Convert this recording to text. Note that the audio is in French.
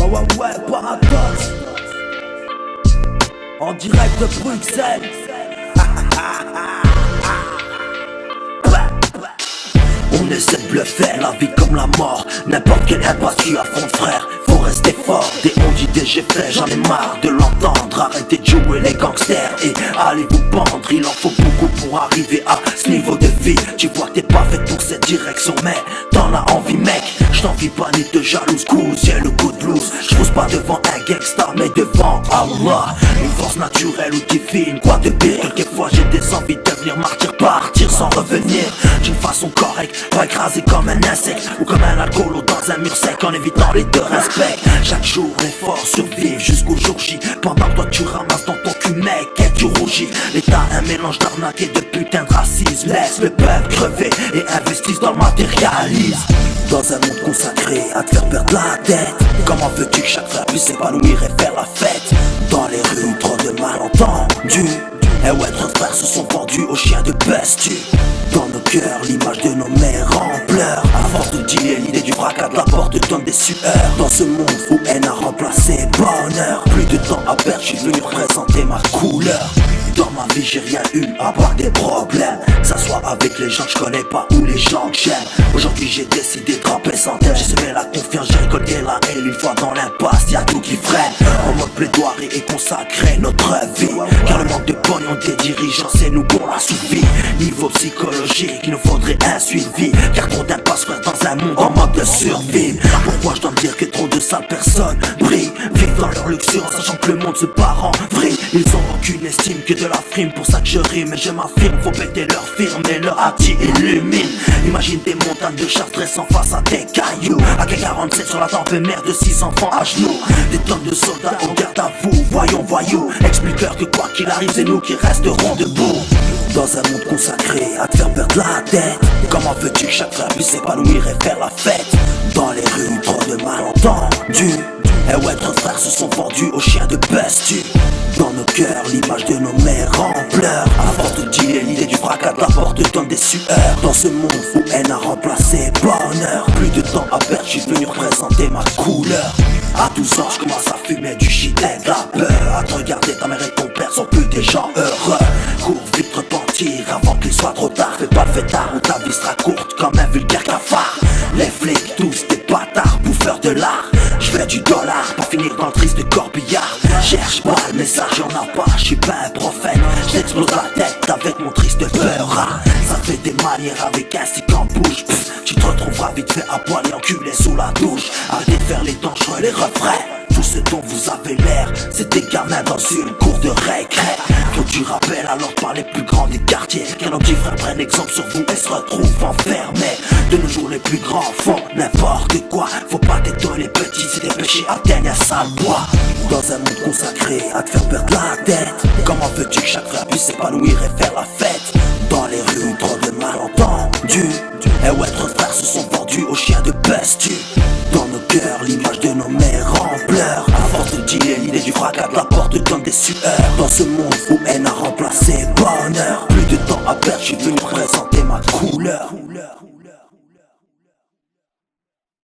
ouais, paradoxe. En direct de Bruxelles. On essaie de bluffer la vie comme la mort. N'importe quelle impasse tu affrontes, frère, faut rester fort. Des on dit des j'ai fait, j'en ai marre de l'entendre. Arrêtez de jouer les gangsters et allez vous pendre. Il en faut beaucoup pour arriver à ce niveau de vie. Tu vois que t'es pas fait pour cette direction, mais t'en as envie, mec. Je t'envie pas ni de jalouse cause, j'ai le coup de blues. Je pose pas devant un gangsta mais devant Allah. Une force naturelle ou divine, quoi de pire. Quelquefois j'ai des envies de devenir martyr, partir sans revenir d'une façon correcte, pas écrasé comme un insecte ou comme un alcoolo dans un mur sec en évitant les deux respects. Chaque jour l'effort survivre jusqu'au jour J. Pendant que toi tu ramasses dans ton cul, mec, et tu rougis. L'état un mélange d'arnaque et de putain de racisme. Laisse le peuple crever et investisse dans le matérialisme. Dans un monde consacré à te faire perdre la tête, comment veux-tu que chaque frère puisse s'épanouir et faire la fête? Dans les rues, trop de malentendus. Et ouais, trop de frères se sont vendus aux chiens de Bustu. Dans nos cœurs, l'image de nos mères en pleurs. À force de dealer, l'idée du fracas de la porte donne des sueurs. Dans ce monde où haine a remplacé bonheur, plus de temps à perdre, je suis venu représenter ma couleur. Dans ma vie j'ai rien eu à part des problèmes, que ça soit avec les gens que je connais pas ou les gens que j'aime. Aujourd'hui j'ai décidé de ramper sans thème. J'ai semé la confiance, j'ai récolté la haine. Une fois dans l'impasse, y'a tout qui freine. En mode plaidoirie et consacrer notre vie, car le manque de pognon des dirigeants c'est nous qu'on l'a souffert. Niveau psychologique, il nous faudrait un suivi, car trop d'impasse frère dans un monde en mode de survie. Pourquoi je dois me dire que trop de sales personnes brillent, vivent dans leur luxure en sachant que le monde se part en vrille. Ils ont aucune estime que de la frime, pour ça que je rime et je m'affirme. Faut péter leur firme et leur acti illumine. Imagine des montagnes de chars dressant face à des cailloux, AK-47 sur la tempête de 6 enfants à genoux. Des tonnes de soldats au garde à vous, voyons voyous. Explique-leur que quoi qu'il arrive c'est nous qui resterons debout. Dans un monde consacré à te faire perdre la tête, comment veux-tu que chaque frère puisse s'épanouir et faire la fête? Dans les rues, trop de malentendus. Et ouais, trop de frères se sont vendus aux chiens de Bustu. Dans nos cœurs, l'image de nos mères en pleurs. À force de dealer, l'idée du fracas de la porte donne des sueurs. Dans ce monde où haine a remplacé bonheur, plus de temps à perdre, je suis venu représenter ma couleur. À 12 ans, je commence à fumer du shit et de la peur. À te regarder, ta mère et ton père sont plus des gens heureux. Cours vite repentir avant qu'il soit trop tard. Fais pas le fêtard ou ta vie sera courte comme un vulgaire cafard. Les flics, tous des bâtards, bouffeurs de l'art. Je fais du dollar, pas finir dans le triste corbillard. Cherche pas le message, y'en a pas, je suis pas un prophète. J'explose la tête avec mon triste peur. Ça fait des manières avec un stick en bouche. Tu te retrouveras vite fait à poil et enculé sous la douche. Arrêtez de faire les dangereux, les refrains. Tout ce dont vous avez l'air, c'est des gamins dans une cour de récré. Faut du rappel alors par les plus grands des quartiers, car nos petits frères prennent exemple sur vous et se retrouvent enfermés. De nos jours les plus grands font n'importe quoi. Faut pas t'étonner petit si tes péchés atteignent un sale bois. Dans un monde consacré à te faire perdre la tête, comment veux-tu que chaque frère puisse s'épanouir et faire la fête? Dans les rues, trop de malentendus. Et ouais, trop de frères se sont vendus aux chiens de Bustu. Dans nos cœurs, l'image de nos mères en pleurs. À force de dealer, l'idée du fracas de la porte donne des sueurs. Dans ce monde où haine a remplacé bonheur, plus de temps à perdre, je suis venu présenter ma couleur.